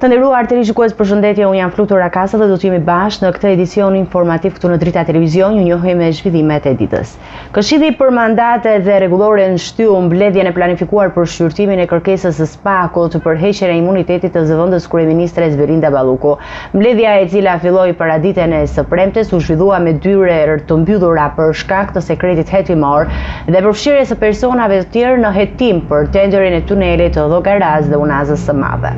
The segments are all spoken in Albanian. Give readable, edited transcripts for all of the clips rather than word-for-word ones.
Të nderuar televizikues, përshëndetje, unë jam Flutur Rakasa dhe do të jemi bashkë në këtë edicion informativ këtu në Drita Televizion, ju njohim me zhvillimet e ditës. Këshilli për mandate dhe rregullore shtyu mbledhjen e planifikuar për shqyrtimin e kërkesës së SPAK-ut për heqjen e imunitetit të zëvendës kryeministres Belinda Balluku. Mbledhja, e cila filloi paraditën e së premtes, u zhvillua me dyre të mbyllura për shkak të sekretit hetimor dhe përfshirjes së personave të tjerë në hetim për tenderin e tunelit të Llogaras dhe Unazës së Madhe.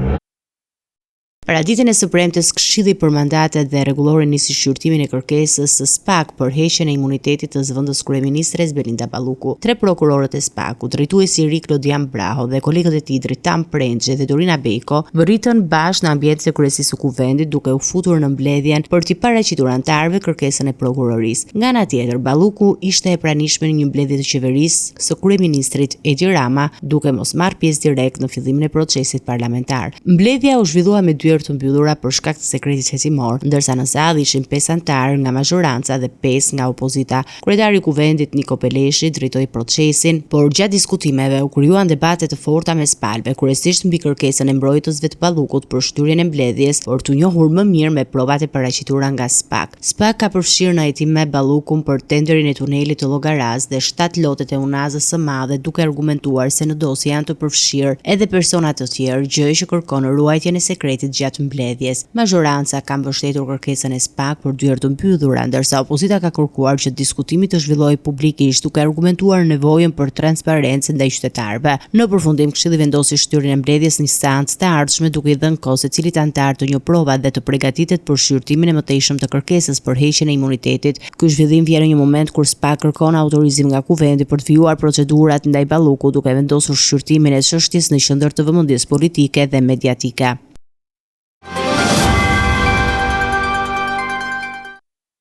Paraditën e së premtes, Këshilli për mandatet dhe rregullore nisi shqyrtimin e kërkesës së SPAK për heqjen e imunitetit të zëvendës kryeministres Belinda Balluku. Tre prokurorët e SPAK-ut, drejtuesi Rik Lodian Braho dhe kolegët e tij Dritan Prengje dhe Dorina Bejko, vërritën bashkë në ambientin e kryesisë së kuvendit duke u futur në mbledhjen për t'i paraqitur anëtarëve kërkesën e prokurorisë. Nga ana tjetër, Balluku ishte e pranishme në një mbledhje të qeverisë së kryeministrit Edi Rama, duke mos marrë pjesë direkt në fillimin e procesit parlamentar. Mbledhja u zhvillua me dy të mbyllura për shkak të sekretit hetimor, ndërsa në sallë ishin 5 anëtarë nga mazhoranca dhe 5 nga opozita. Kryetari i kuvendit Niko Peleshi drejtoi procesin, por gjatë diskutimeve u krijuan debate të forta mes palëve, kryesisht mbi kërkesën e mbrojtësve të Ballukut për shtyrjen e mbledhjes, por të njohur më mirë me provat e paraqitura nga SPAK. SPAK ka përfshirë në hetim me Ballukun për tenderin e tunelit të Llogaras dhe 7 lotet e Unazës së Madhe, duke argumentuar se në dosje janë të përfshirë edhe persona të tjerë, gjë që kërkon ruajtjen e sekretit gjatë mbledhjes. Mazhoranca ka mbështetur kërkesën e SPAK për dyert të mbyllura, ndërsa opozita ka kërkuar që diskutimi të zhvillohej publikisht, duke argumentuar nevojën për transparencë ndaj qytetarëve. Në përfundim, Këshilli vendosi shtyrjen e mbledhjes në seancë të ardhshme, duke i dhënë kohë secilit antar të njohë provat dhe të përgatitet për shqyrtimin e mëtejshëm të kërkesës për heqjen e imunitetit. Ky zhvillim vjen në një moment kur SPAK kërkon autorizim nga kuvendi për të vijuar procedurat ndaj Ballukut, duke vendosur shqyrtimin e çështjes në qendër të vëmendjes politike dhe mediatike.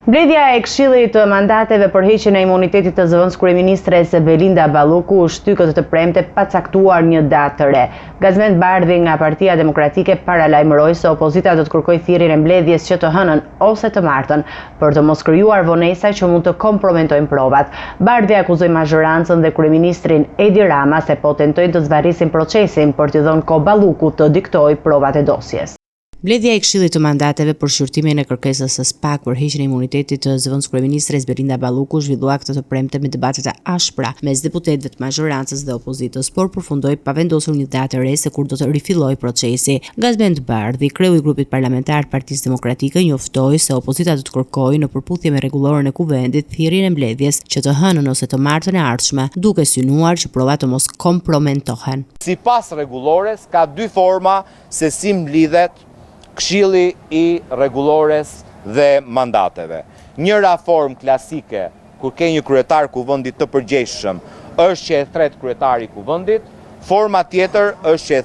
Mbledhja e Këshillit të mandateve për heqjen e imunitetit të zëvendës kryeministres Belinda Balluku u shty këtë të premte pa caktuar një datë të re. Gazmend Bardhi nga Partia Demokratike paralajmëroi se opozita do të kërkojë thirrjen e mbledhjes që të hënën ose të martën për të mos krijuar vonesa që mund të kompromentojnë provat. Bardhi akuzoi mazhorancën dhe kryeministrin Edi Rama se po tentojnë të zvarrisin procesin për t'i dhënë kohë Ballukut të diktojë provat e dosjes. Mbledhja e Këshillit të mandateve për shqyrtimin e kërkesës së SPAK për heqjen e imunitetit të zëvendës kryeministres Belinda Balluku zhvillua këtë të premte me debate të ashpra mes deputetëve të mazhorancës dhe opozitës, por përfundoi pa vendosur një datë re se kur do të rifillojë procesi. Gazmend Bardhi, kreu i grupit parlamentar të Partisë Demokratike, njoftoi se opozita do të kërkojë në përputhje me rregullorën e kuvendit thirrjen e mbledhjes që të hënën ose të martën e ardhshme, duke synuar që provat të mos kompromentohen. Sipas rregullores ka dy forma se si mblidhet Këshilli i rregullores dhe mandateve. Njëra formë klasike, kur ke një kryetar kuvendit të përgjegjshëm, është që e thret kryetari i kuvendit, forma tjetër është që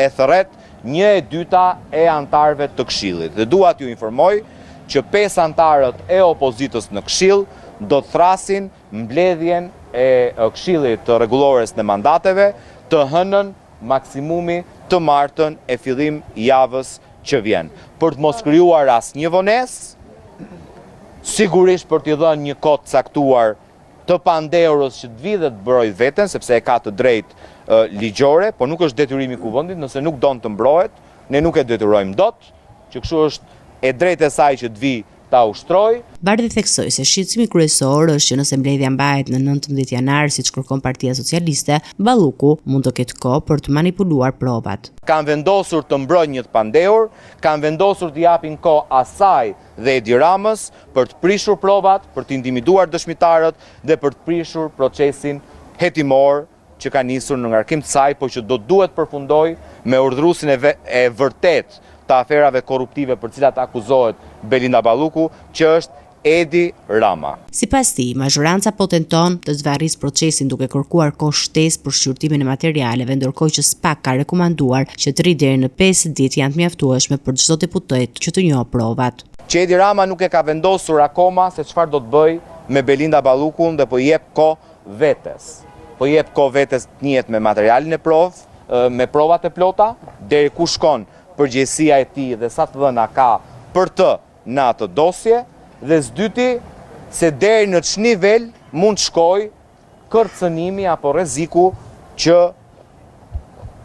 e thret 1/2 e antarëve të Këshillit. Dhe dua t'ju informoj që 5 antarët e opozitës në Këshill do të thrasin mbledhjen e Këshillit të rregullores dhe mandateve të hënën maksimumi të martën e fillim javës që vjen, për të mos krijuar asnjë vonesë, sigurisht për t'i dhënë një kohë të caktuar të pandehurës që të vi dhe të mbrojë veten, sepse e ka të drejtë ligjore, por nuk është detyrimi i kuvendit, nëse nuk don të mbrohet, ne nuk e detyrojmë dot, që kështu është e drejtë e saj që të vi ta ushtroj. Bardhi theksoi se shqetësimi kryesor është që nëse mbledhja mbahet në 19 janar, siç kërkon Partia Socialiste, Balluku mund të ketë kohë për të manipuluar provat. Kanë vendosur të mbrojnë një të pandehur, kanë vendosur të japin kohë asaj dhe Edi Ramës për të prishur provat, për të intimiduar dëshmitarët dhe për të prishur procesin hetimor që ka nisur në ngarkim të saj, por që duhet përfundoj me urdhëruesin e vërtet të aferave korruptive për cilat akuzohet Belinda Balluku, që është Edi Rama. Sipas tij, mazhoranca po tenton të zvarrisë procesin duke kërkuar kohë shtesë për shqyrtimin e materialeve, ndërkohë që SPAK ka rekomanduar që 3 deri në 5 ditë janë të mjaftueshme për çdo deputet që të njohë provat. Që Edi Rama nuk e ka vendosur akoma se çfarë do të bëj me Belinda Ballukun dhe po jep kohë vetes. Po jep kohë vetes të njihet me materialin e provë, me provat e plota, deri ku shkon përgjegjësia e tij dhe sa të dhëna ka për të në atë dosje, dhe s'dyti se deri në ç'nivel mund shkoj kërcënimi apo rreziku që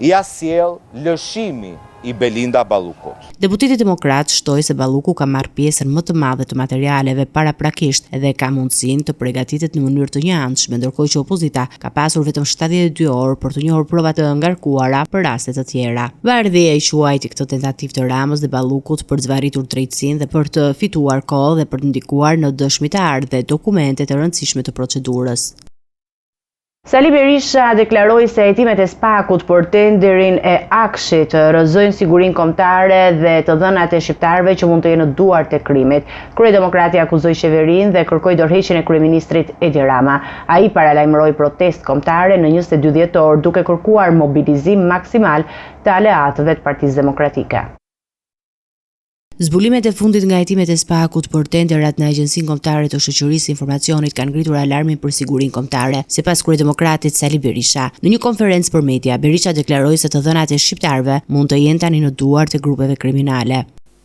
ja sjell lëshimi i Belinda Ballukut. Deputeti demokrat shtoi se Balluku ka marrë pjesën më të madhe të materialeve paraprakisht dhe ka mundësinë të përgatitet në mënyrë të njëanshme, ndërkohë që opozita ka pasur vetëm 72 orë për të njohur prova të ngarkuara për raste të tjera. Bardhia i quajti këtë tentativë të Ramës dhe Ballukut për të zvarritur drejtësinë dhe për të fituar kohë dhe për të ndikuar në dëshmitar dhe dokumente të rëndësishme të procedurës. Sali Berisha deklaroi se hetimet e SPAK-ut për tenderin e Akshit rrëzojnë sigurinë kombëtare dhe të dhënat e shqiptarëve që mund të jenë në duart e krimit. Kryedemokrati akuzoi qeverinë dhe kërkoi dorëheqjen e kryeministrit Edi Rama. Ai paralajmëroi protestë kombëtare në 22 dhjetor duke kërkuar mobilizim maksimal të aleatëve të Partisë Demokratike. Zbulimet e fundit nga hetimet e SPAK-ut për tenderat në Agjencinë Kombëtare të Shoqërisë së Informacionit kanë ngritur alarmin për sigurinë kombëtare, sipas kryedemokratit Sali Berisha. Në një konferencë për media, Berisha deklaroi se të dhënat e shqiptarëve mund të jenë tani në duart e grupeve kriminale.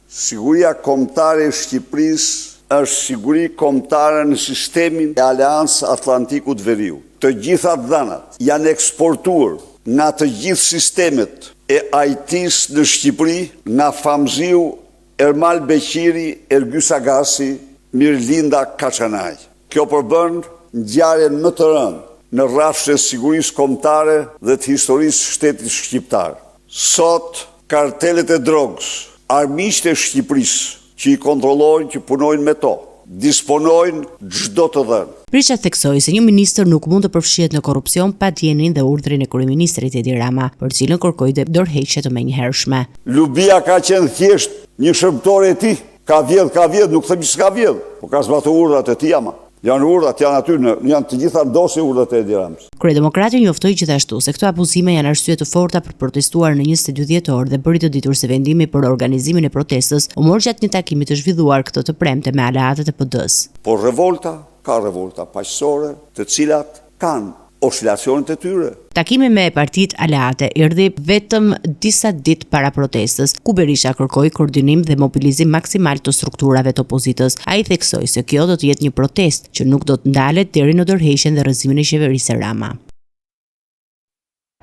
Siguria kombëtare e Shqipërisë është siguri kombëtare në sistemin e Aleancës Atlantikut Veriut. Të gjitha dhënat janë eksportuar nga të gjithë sistemet e IT-s në Shqipëri, nga Famziu, Ermal Beqiri, Ergjys Agasi, Mirlinda Kaçanaj. Kjo përbën ngjarjen më të rëndë në rrafshin e sigurisë kombëtare dhe të historisë shtetit shqiptar. Sot kartelet e drogës, armiqtë e Shqipërisë që i kontrollojnë, që punojnë me to, disponojnë çdo të dhënë. Berisha theksoi se një ministër nuk mund të përfshihet në korrupsion pa dijenin dhe urdhrin e kryeministrit Edi Rama, për cilën kërkoi dorëheqje të menjëhershme. Lubia ka qenë thjesht një shërbëtor e tij, ka vjedh, nuk them që s'ka vjedh, po ka zbatuar urdhrat e tij ama. Janë urdhrat, janë aty, janë të gjitha ndosë urdhrat e Edi Ramës. Kryedemokrati njoftoi gjithashtu se këto abuzime janë arsye të forta për protestuar në 22 dhjetor dhe bëri të ditur se vendimi për organizimin e protestës u mor gjatë një takimi të zhvilluar këtë të premte me aleatët e PD-s. Por ka revolta paqësore, të cilat kanë oscilacionet e tyre. Takimi me partitë aleate erdhi vetëm disa ditë para protestës, ku Berisha kërkoi koordinim dhe mobilizim maksimal të strukturave të opozitës. Ai theksoi se kjo do të jetë një protestë që nuk do të ndalet deri në dorëheqjen dhe rrëzimin e qeverisë Rama.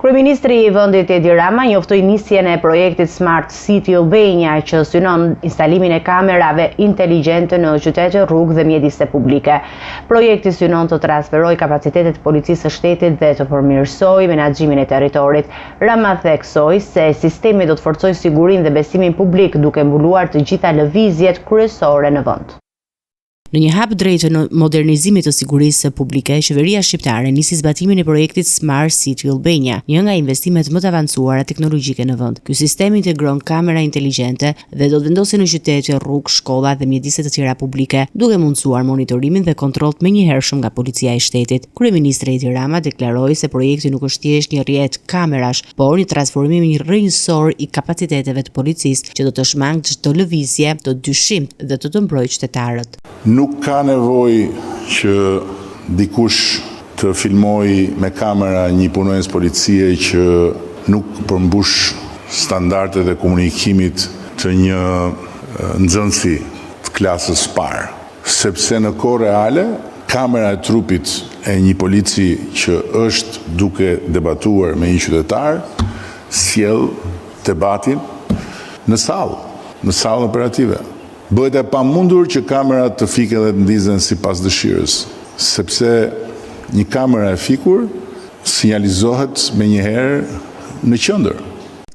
Kryeministri i vendit Edi Rama njoftoi nisjen e projektit Smart City Albania që synon instalimin e kamerave inteligjente në qytete, rrugë dhe mjedise publike. Projekti synon të transferojë kapacitetet e policisë së shtetit dhe të përmirësojë menaxhimin e territorit. Rama theksoi se sistemi do të forcojë sigurinë dhe besimin publik duke mbuluar të gjitha lëvizjet kryesore në vend. Në një hap drejt në modernizimit të sigurisë publike, qeveria shqiptare nisi zbatimin e projektit Smart City Albania, një nga investimet më të avancuara teknologjike në vend. Ky sistem integron kamera inteligjente dhe do të vendosë në qytete, rrugë, shkolla dhe mjedise të tjera publike, duke mundësuar monitorimin dhe kontroll të menjëhershëm nga policia e shtetit. Kryeministri Edi Rama deklaroi se projekti nuk është thjesht një rrjet kamerash, por një transformim i rrënjësor i kapaciteteve të policisë që do të shmangë çdo lëvizje të dyshimt dhe të mbrojë qytetarët. Nuk ka nevojë që dikush të filmoj me kamera një punonjës policie që nuk përmbush standardet e komunikimit të një nxënësi të klasës parë. Sepse në kohë reale, kamera e trupit e një polici që është duke debatuar me një qytetar, sjell debatin në sallë operative. Bëhet e pamundur që kamerat të fiken dhe të ndizen sipas dëshirës, sepse një kamera e fikur sinjalizohet menjëherë në qendër.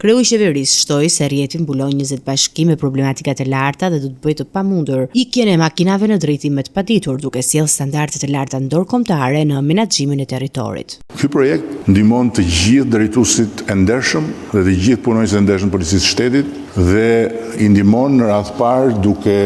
Kreu i qeverisë shtoi se rrjeti mbulon 20 bashki me problematikat e larta dhe do të bëjë të pamundur ikjen e makinave në drejtim të paditur, duke sjellë standarde të larta ndërkombëtare në menaxhimin e territorit. Ky projekt ndihmon të gjithë drejtuesit e ndershëm dhe të gjithë punonjësit e ndershëm policisë së shtetit dhe i ndihmon në radh parë duke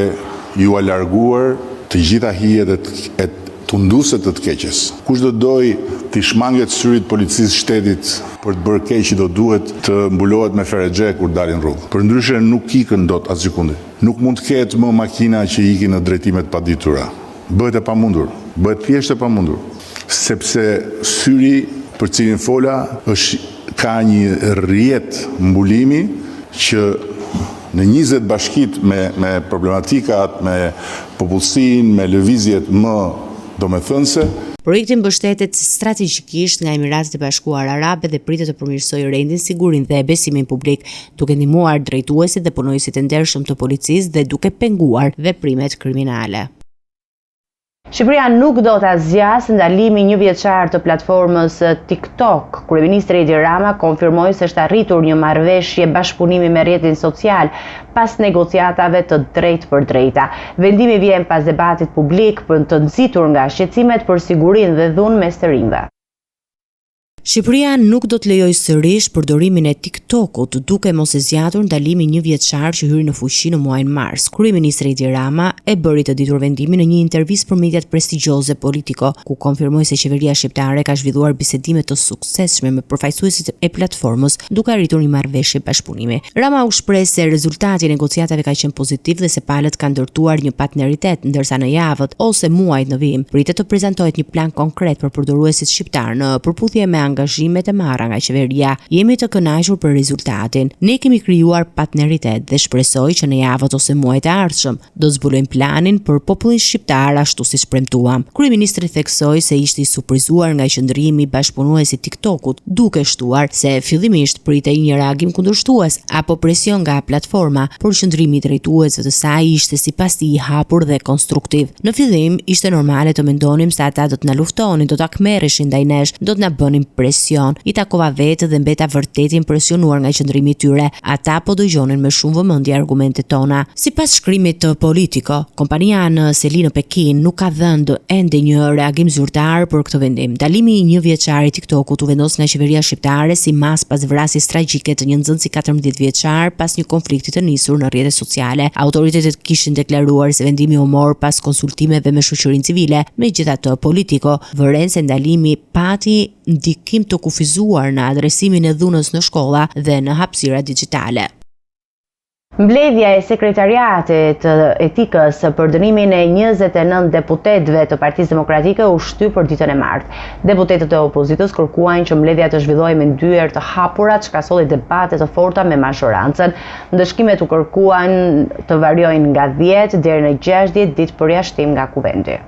ju alarguar të gjitha hijet e tunduese të keqes. Kush do doj të shmanget syrit policisë shtetit për të bërë keq, do duhet të mbulohet me ferexhe kur dalin rrugë. Përndryshe nuk ikën dot as sekundi. Nuk mund të ketë më makina që ikin në drejtime të paditura. Bëhet e pamundur, bëhet thjesht e pamundur, sepse syri për cilin fola ka një rrjet mbulimi që në 20 bashkit me problematikat, me popullsinë, me lëvizjet më domethënëse. Projekti mbështetet strategjikisht nga Emiratet e Bashkuara Arabe dhe pritet të përmirësojë rendin, sigurinë dhe besimin publik, duke ndihmuar drejtuesit dhe punonjësit e ndershëm të policisë dhe duke penguar veprimet kriminale. Shqipëria nuk do të zgjasë ndalimin një vjeçar të platformës TikTok. Kryeministri Edi Rama konfirmoi se është arritur një marrëveshje bashkëpunimi me rrjetin social pas negociatave të drejtë për drejta. Vendimi vjen pas debatit publik për të nxitur nga shqetësimet për sigurinë dhe dhunë mes të rinjve. Shqipëria nuk do të lejojë sërish përdorimin e TikTokut, duke mos e zgjatur ndalimin një vjeçar që hyri në fuqi në muajin mars. Kryeministri Edi Rama e bëri të ditur vendimin në një intervistë për mediat prestigjioze Politico, ku konfirmoi se qeveria shqiptare ka zhvilluar bisedime të suksesshme me përfaqësuesit e platformës, duke arritur një marrëveshje bashkëpunimi. Rama u shpreh se rezultati i negociatave ka qenë pozitiv dhe se palët kanë ndërtuar një partneritet, ndërsa në javët ose muajt në vijim pritet të prezantohet një plan konkret për përdoruesit shqiptar në përputhje me angazhimet e marra nga qeveria. Jemi të kënaqur për rezultatin. Ne kemi krijuar partneritet dhe shpresoj që në javët ose muajt e ardhshëm do zbulojmë planin për popullin shqiptar ashtu siç premtuam. Kryeministri theksoi se ishte i surprizuar nga qëndrimi i bashkëpunuesit TikTokut, duke shtuar se fillimisht pritej një reagim kundërshtues apo presion nga platforma, por qëndrimi i drejtuesve të saj ishte sipas tij i hapur dhe konstruktiv. Në fillim ishte normale të mendonim se ata do të na luftonin, do ta kmerreshin ndaj nesh, do të na bënin presion. I takova vetë dhe mbeta vërtet impresionuar nga qëndrimi i tyre. Ata po dëgjonin me shumë vëmendje argumentet tona. Sipas shkrimit të Politico, kompania në Seli në Pekin nuk ka dhënë ende një reagim zyrtar për këtë vendim. Dalimi i një vjeçari i TikTokut u vendos nga qeveria shqiptare si mas pas vrasjes tragjike të një nxënësi 14 vjeçar pas një konflikti të nisur në rrjetet sociale. Autoritetet kishin deklaruar se vendimi u mor pas konsultimeve me shoqërinë civile. Megjithatë, Politico vëren se ndalimi pati ndikim të kufizuar në adresimin e dhunës në shkolla dhe në hapësira digjitale. Mbledhja e sekretariatit etikës për dënimin e 29 deputetëve të Partisë Demokratike u shty për ditën e martë. Deputetët e opozitës kërkuajnë që mbledhja të zhvillohej me ndyer të hapura, çka solli debate të forta me majorancën. Ndëshkimet u kërkuan të variojnë nga 10 deri në 60 ditë përjashtim nga kuvendi.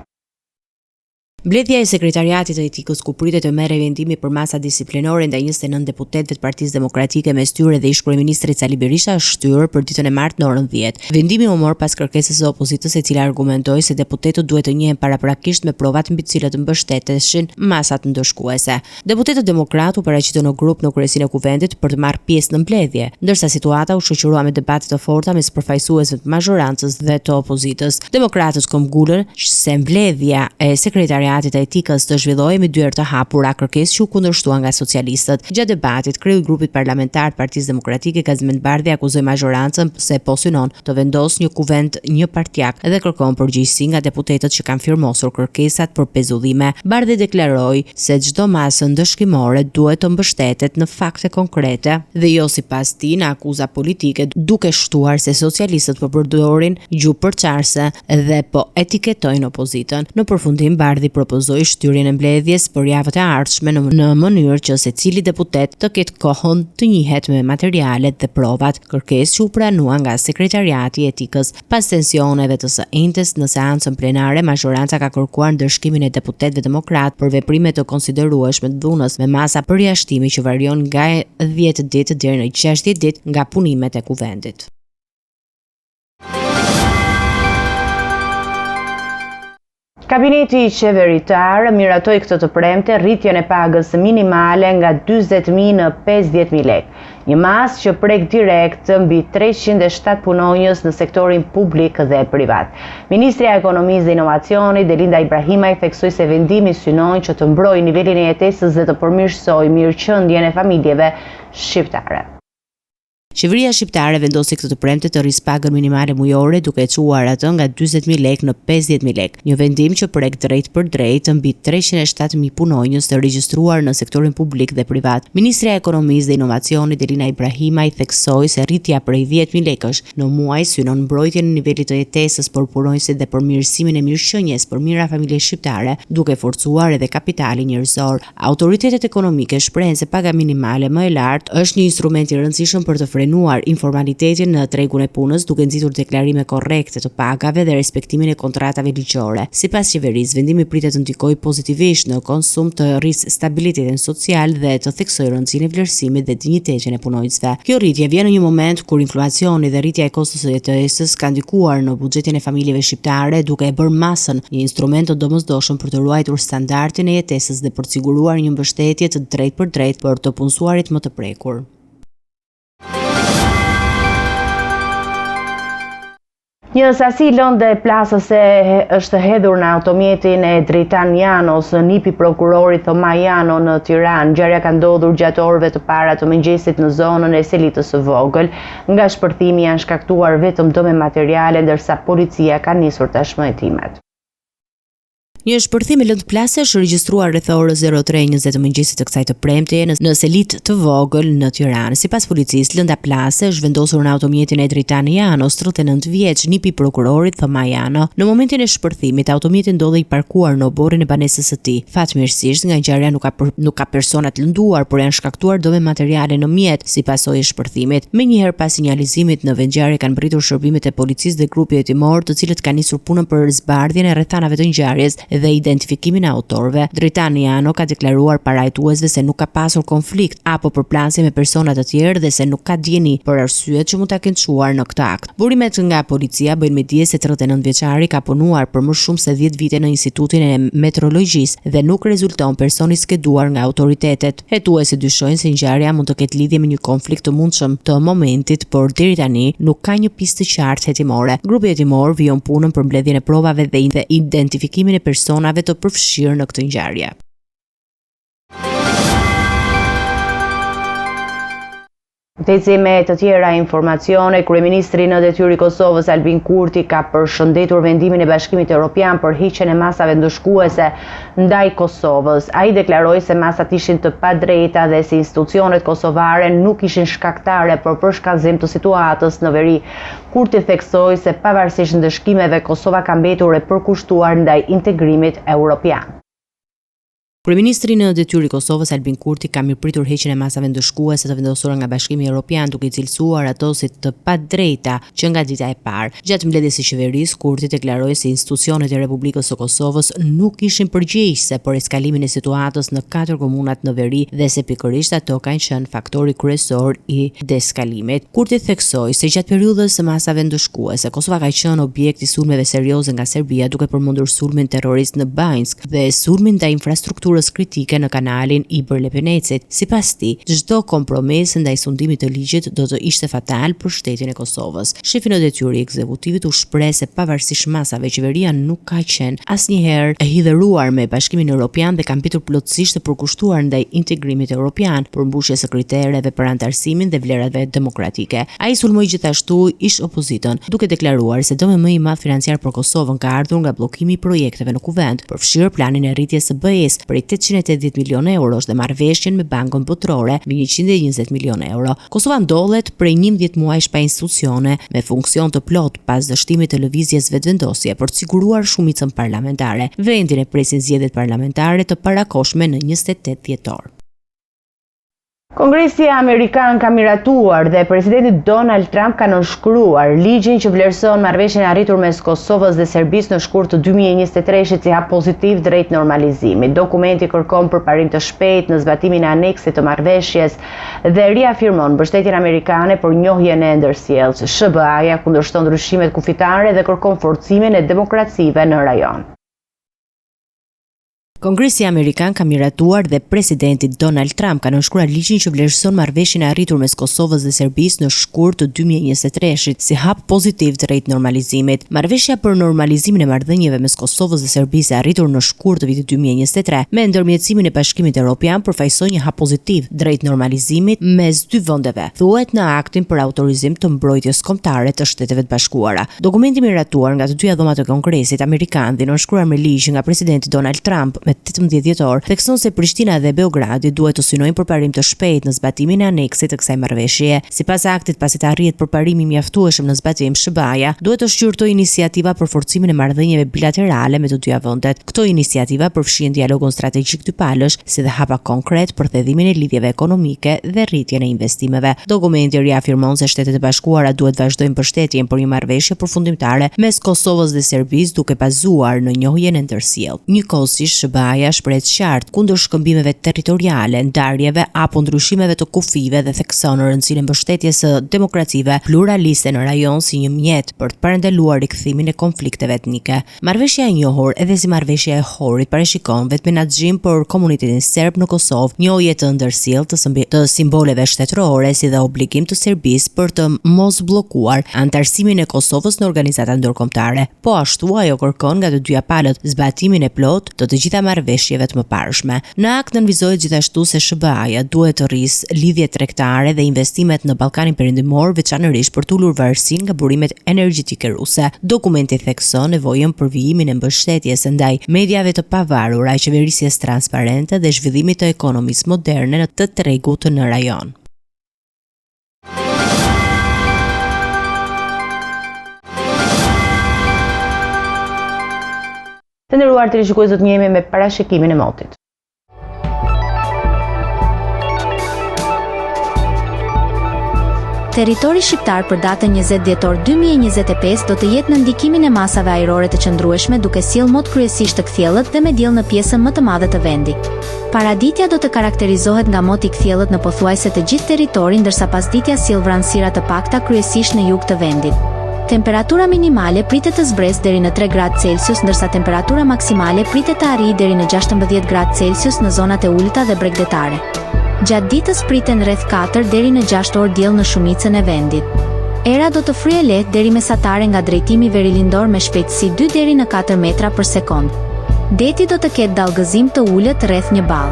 Mbledhja e sekretariatit të etikës ku pritet të merrë vendimi për masa disiplinore ndaj 29 deputetëve të Partisë Demokratike mes tyre dhe ish-kryeministrit Sali Berisha është shtyr për ditën e martë në orën 10. Vendimi u mor pas kërkesës së opozitës, e cila argumentoi se deputetët duhet të njihen paraprakisht me provat mbi të cilat mbështeteshin masat ndëshkuese. Deputetët demokratë u paraqitën në grup në kryesinë e kuvendit për të marrë pjesë në mbledhje, ndërsa situata u shoqërua me debate të forta mes përfaqësuesve të majorancës dhe të opozitës. Demokratët këmbgulën se mbledhja e sekretariatit të etikës të zhvillohej me dyer të hapura, kërkesë që u kundërshtua nga socialistët. Gjatë debatit, kreu i grupit parlamentar të Partisë Demokratike Kazmet Bardhi akuzoi majorancën se po synon të vendosë një kuvend një-partijak dhe kërkon përgjegjësi nga deputetët që kanë firmosur kërkesat për pezullime. Bardhi deklaroi se çdo masë ndëshkimore duhet të mbështetet në fakte konkrete dhe jo sipas tij në akuza politike, duke shtuar se socialistët po përdorin gjuhë përçarse dhe po etiketojnë opozitën. Në përfundim, Bardhi propozoi shtyrjen e mbledhjes për javët e ardhshme në mënyrë që secili deputet të ketë kohën të njihet me materialet dhe provat, kërkesë që u pranua nga sekretariati i etikës. Pas tensioneve të së njëjtës në seancën plenare, majoranca ka kërkuar ndërshkimin e deputetëve demokrat për veprime të konsiderueshme të dhunës me masa përjashtimi që varion nga 10 ditë deri në 60 ditë nga punimet e kuvendit. Kabineti qeveritar miratoi këtë të premte rritjen e pagës minimale nga 40.000 në 50.000 lekë, një masë që prek direkt mbi 307 punonjës në sektorin publik dhe privat. Ministria e Ekonomisë dhe Inovacionit Delinda Ibrahimaj theksoi se vendimi synon që të mbrojë nivelin e jetesës dhe të përmirësojë mirëqendjen e familjeve shqiptare. Qeveria shqiptare vendosi këtë të premte të rrisë pagën minimale mujore duke e çuar atë nga 40.000 lekë në 50.000 lekë, një vendim që prek drejt për drejt mbi 307.000 punonjës të regjistruar në sektorin publik dhe privat. Ministria e Ekonomisë dhe Inovacionit Delinda Ibrahimaj theksoi se rritja prej 10.000 lekësh në muaj synon mbrojtjen e nivelit të jetesës për punonjësit dhe përmirësimin e mirëqenies për mijëra familje shqiptare, duke forcuar edhe kapitalin njerëzor. Autoritetet ekonomike shprehen se paga minimale më e lartë është një instrument i rëndësishëm për të prenuar informalitetin në tregun e punës duke nxitur deklarime korrekte të pagave dhe respektimin e kontratave ligjore. Sipas qeverisë, vendimi pritet të ndikojë pozitivisht në konsum, të rrisë stabilitetin social dhe të theksojë rëndësinë e vlerësimit dhe dinjitetin e punonjësve. Kjo rritje vjen në një moment kur inflacioni dhe rritja e kostos së jetesës ka ndikuar në buxhetin e familjeve shqiptare, duke e bërë masën një instrument të domosdoshëm për të ruajtur standardin e jetesës dhe për të siguruar një mbështetje të drejtpërdrejtë për të punësuarit më të prekur. Një sasi lëndë plasëse është hedhur në automjetin e Dritan Janos, nipi prokurorit Thomaj Jano në Tiranë. Ngjarja ka ndodhur gjatë orëve të para të mëngjesit në zonën e Selitës së Vogël. Nga shpërthimi janë shkaktuar vetëm dëme materiale, ndërsa policia ka nisur tashmë hetimet. Një shpërthim i lëndplasë është regjistruar rreth orës 03:20 të mëngjesit të kësaj të premte në Selitë të Vogël në Tiranë. Sipas policisë, lënda plase është vendosur në automjetin e Dritan Janos, 39 vjeç, nipi prokurorit Thomaj Jano. Në momentin e shpërthimit, automjeti ndodhej i parkuar në oborrin e banesës së tij. Fatmirësisht, nga ngjarja nuk ka persona të lënduar, por janë shkaktuar dëme materiale në mjet si pasojë e shpërthimit. Menjëherë pas sinjalizimit në vendngjarje kanë mbritur shërbimet e policisë dhe grupi hetimor, të cilët kanë nisur punën për zbardhjen e rrethanave të ngjarjes dhe identifikimin e autorëve. Dritan Jano ka deklaruar parajtuesve se nuk ka pasur konflikt apo përplasje me persona të tjerë dhe se nuk ka dieni për arsyet që mund ta kenë çuar në këtë akt. Burimet nga policia bëjnë me dije se 39 vjeçari ka punuar për më shumë se 10 vite në Institutin e Meteorologjisë dhe nuk rezulton personi skeduar nga autoritetet. Hetuesit dyshojnë se ngjarja mund të ketë lidhje me një konflikt të mundshëm të momentit, por deri tani nuk ka një pistë të qartë hetimore. Grupi hetimor vijon punën për mbledhjen e provave dhe identifikimin e personave të përfshirë në këtë ngjarje. Teci me të tjera informacione, Kryeministri në detyrë i Kosovës Albin Kurti ka përshëndetur vendimin e Bashkimit Evropian për hiqjen e masave ndëshkuese ndaj Kosovës. Ai deklaroi se masat ishin të padrejta dhe se institucionet kosovare nuk ishin shkaktare për përshkallëzim të situatës në veri. Kurti theksoi se pavarësisht ndëshkimeve, Kosova ka mbetur e përkushtuar ndaj integrimit evropian. Kryeministri në detyrë i Kosovës Albin Kurti ka mirëpritur heqjen e masave ndëshkuese të vendosura nga Bashkimi Evropian, duke i cilësuar ato si të padrejta që nga dita e parë. Gjatë mbledhjes së qeverisë, Kurti deklaroi se institucionet e Republikës së Kosovës nuk ishin përgjegjëse për eskalimin e situatës në 4 komunat në veri dhe se pikërisht ato kanë qenë faktori kryesor i deeskalimit. Kurti theksoi se gjatë periudhës së masave ndëshkuese, Kosova ka qenë objekt i sulmeve serioze nga Serbia, duke përmendur sulmin terrorist në Banjsk dhe sulmin ndaj infrastrukturës kritike në kanalin i Bërlepenecit. Sipas tij, çdo kompromis ndaj sundimit të ligjit do të ishte fatal për shtetin e Kosovës. Shefi në detyrë i ekzekutivit u shpreh se pavarësisht masave, qeveria nuk ka qenë asnjëherë e hidhëruar me Bashkimin Evropian dhe ka mbetur plotësisht të përkushtuar ndaj integrimit evropian, përmbushjes së kritereve për antarësimin dhe vlerave demokratike. Ai sulmoi gjithashtu ish opozitën, duke deklaruar se dëmi më i madh financiar për Kosovën ka ardhur nga bllokimi i projekteve në kuvend, përfshirë planin e rritjes së BE-s për 880 milion eurosh dhe marrëveshjen me Bankën Botërore me 120 milion euro. Kosova ndodhet prej 11 muajsh pa institucione me funksion të plot pas dështimit të lëvizjes vetëvendosje për të siguruar shumicën parlamentare. Vendin e presin zgjedhjet parlamentare të parakoshme në 28 dhjetor. Kongresi Amerikan ka miratuar dhe presidenti Donald Trump ka nënshkruar ligjin që vlerëson marrëveshjen e arritur mes Kosovës dhe Serbisë në shkurt të 2023 si hap pozitiv drejt normalizimit. Dokumenti kërkon përparim të shpejtë në zbatimin e aneksit të marrëveshjes dhe riafirmon mbështetjen amerikane për njohjen e ndërsjellës. SBA-ja kundërshton ndryshimet kufitare dhe kërkon forcimin e demokracive në rajon. Kongresi Amerikan ka miratuar dhe presidenti Donald Trump ka nënshkruar ligjin që vlerëson marrëveshjen e arritur mes Kosovës dhe Serbisë në shkurt të 2023 si hap pozitiv drejt normalizimit. Marrëveshja për normalizimin e marrëdhënieve mes Kosovës dhe Serbisë e arritur në shkurt të vitit 2023 me ndërmjetësimin e Bashkimit Evropian përfaqëson një hap pozitiv drejt normalizimit mes dy vendeve, thuhet në aktin për autorizim të mbrojtjes kombëtare të Shteteve të Bashkuara. Dokumenti miratuar nga të dyja dhomat e Kongresit Amerikan dhe nënshkruar me ligj nga presidenti Donald Trump me 18 dhjetor, thekson se Prishtina dhe Beogradi duhet të synojnë përparim të shpejtë në zbatimin e aneksit të kësaj marrëveshjeje. Sipas aktit, pasi të arrihet përparimi i mjaftueshëm në zbatim, SBA-ja duhet të shqyrtojë iniciativa për forcimin e marrëdhënieve bilaterale me të dyja vendet. Këto iniciativa përfshin dialogun strategjik dypalësh, si dhe hapa konkret për thedhimin e lidhjeve ekonomike dhe rritjen e investimeve. Dokumenti riafirmon se Shtetet e Bashkuara duhet vazhdojnë mbështetjen për një marrëveshje përfundimtare mes Kosovës dhe Serbisë duke bazuar në njohjen e ndërsjellë. Njëkohësisht, SBA-ja shpreh qartë kundër shkëmbimeve territoriale, ndarjeve apo ndryshimeve të kufive dhe thekson rëndësinë e mbështetjes së demokracive pluraliste në rajon si një mjet për të parandaluar rikthimin e konflikteve etnike. Marrëveshja e njohur edhe si marrëveshja e Horit parashikon vetëm menaxhim për komunitetin serb në Kosovë, njohje të ndërsjellë të simboleve shtetërore si dhe obligim të Serbisë për të mos bllokuar antarësimin e Kosovës në organizata ndërkombëtare. Po ashtu ajo kërkon nga të dyja palët zbatimin e plotë të gjitha marrëveshjeve të mëparshme. Në akt nënvizohet gjithashtu se SBA-ja duhet të rrisë lidhjet tregtare dhe investimet në Ballkanin Perëndimor, veçanërisht për të ulur varësinë nga burimet energjetike ruse. Dokumenti thekson nevojën për vijimin e mbështetjes ndaj mediave të pavarura, qeverisjes transparente dhe zhvillimit të ekonomisë moderne në të tregut në rajon. Të nderuar televizionistë, do të jemi me parashikimin e motit. Territori shqiptar për datën 20 dhjetor 2025 do të jetë në ndikimin e masave ajrore të qëndrueshme, duke sjellë mot kryesisht të kthjellët dhe me diell në pjesën më të madhe të vendit. Paraditja do të karakterizohet nga mot i kthjellët në pothuajse të gjithë territorin, ndërsa pasditja sjell vranësira të pakta kryesisht në jug të vendit. Temperatura minimale pritet të zbresë deri në 3 gradë Celsius, ndërsa temperatura maksimale pritet të arrijë deri në 16 gradë Celsius në zonat e ulëta dhe bregdetare. Gjatë ditës priten rreth 4 deri në 6 orë diell në shumicën e vendit. Era do të fryejë lehtë deri mesatare nga drejtimi verilindor me shpejtësi 2 deri në 4 metra për sekond. Deti do të ketë dallgëzim të ulët rreth 1 ball.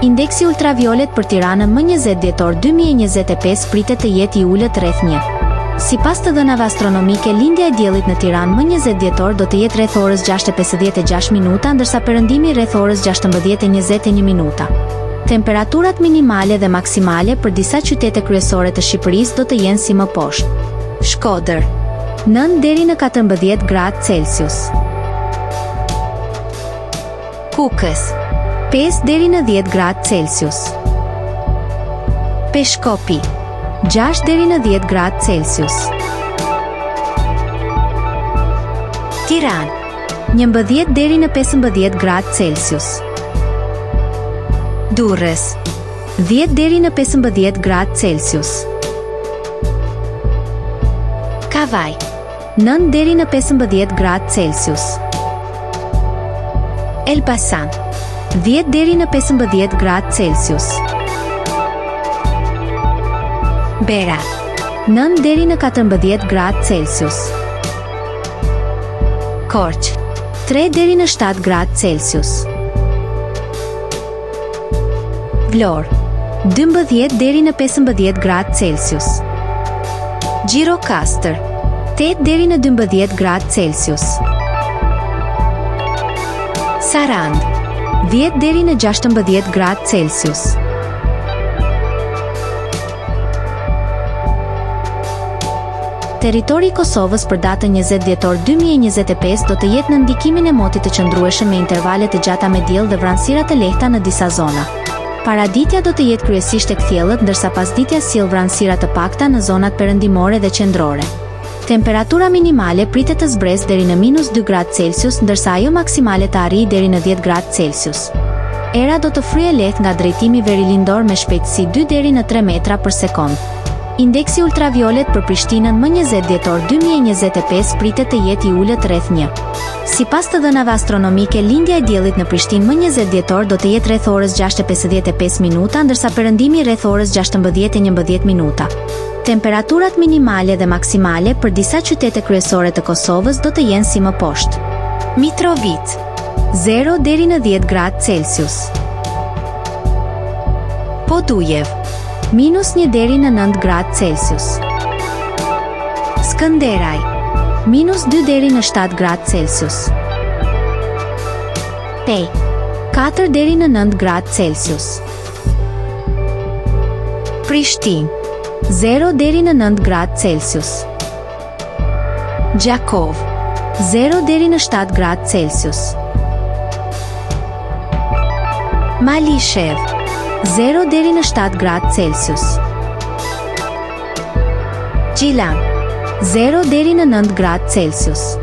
Indeksi ultraviolet për Tiranën më 20 dhjetor 2025 pritet të jetë i ulët rreth 1. Sipas të dhënave astronomike, lindja e diellit në Tiranë më 20 dhjetor do të jetë rreth orës 6:56 minuta, ndërsa perëndimi rreth orës 16:21 minuta. Temperaturat minimale dhe maksimale për disa qytete kryesore të Shqipërisë do të jenë si më poshtë. Shkodër, 9 deri në 14 gradë Celsius. Kukës, 5 deri në 10 gradë Celsius. Peshkopi, 6 deri në 10 gradë Celsius. Tiranë, 11 deri në 15 gradë Celsius. Durrës, 10 deri në 15 gradë Celsius. Kavaj, 9 deri në 15 gradë Celsius. Elbasan, 10 deri në 15 gradë Celsius. Berat, 9 deri në 14 gradë Celsius. Korçë, 3 deri në 7 gradë Celsius. Vlorë, 12 deri në 15 gradë Celsius. Gjirokastër, 8 deri në 12 gradë Celsius. Sarandë, 10 deri në 16 gradë Celsius. Territori i Kosovës për datën 20 dhjetor 2025 do të jetë në ndikimin e motit të qëndrueshëm me intervale të gjata me diell dhe vranësira të lehta në disa zona. Paraditja do të jetë kryesisht e kthjellët, ndërsa pasditja sjell vranësira të pakta në zonat perëndimore dhe qendrore. Temperatura minimale pritet të zbresë deri në -2 gradë Celsius, ndërsa ajo maksimale të arrijë deri në 10 gradë Celsius. Era do të fryejë lehtë nga drejtimi verilindor me shpejtësi 2 deri në 3 metra për sekond. Indeksi ultraviolet për Prishtinën më 20 dhjetor 2025 pritet të jetë i ulët rreth 1. Sipas të dhënave astronomike, lindja e diellit në Prishtinë më 20 dhjetor do të jetë rreth orës 6:55 minuta, ndërsa perëndimi rreth orës 16:11 minuta. Temperaturat minimale dhe maksimale për disa qytete kryesore të Kosovës do të jenë si më poshtë. Mitrovica, 0 deri në 10 gradë Celsius. Podujev, -1 deri në 9 gradë Celsius. Skënderaj, -2 deri në 7 gradë Celsius. Pej, 4 deri në 9 gradë Celsius. Prishtinë, 0 deri në 9 gradë Celsius. Gjakov, 0 deri në 7 gradë Celsius. Malishev, 0 deri në 7 gradë Celsius. Gjilan, 0 deri në 9 gradë Celsius.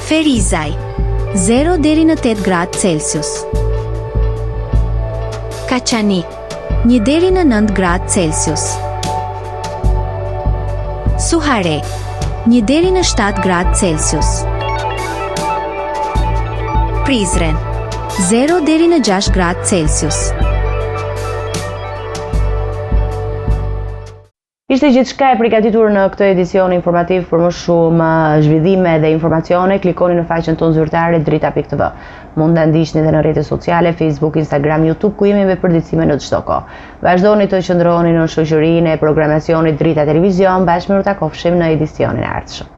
Ferizaj, 0 deri në 8 gradë Celsius. Kaçanik, 1 deri në 9 gradë Celsius. Suharek, 1 deri në 7 gradë Celsius. Prizren, 0 deri në 6 gradë Celsius. Ishte gjithçka e përgatitur në këtë edicion informativ. Për më shumë zhvillime dhe informacione, klikoni në faqen tonë zyrtare drita.tv. Mund ta ndiqni edhe në rrjetet sociale, Facebook, Instagram, YouTube, ku jemi me përditësime në çdo kohë. Vazhdoni të qëndroni në shoqërinë e programacionit Drita Televizion. Bashkë me ju takofshim në edicionin e ardhshëm.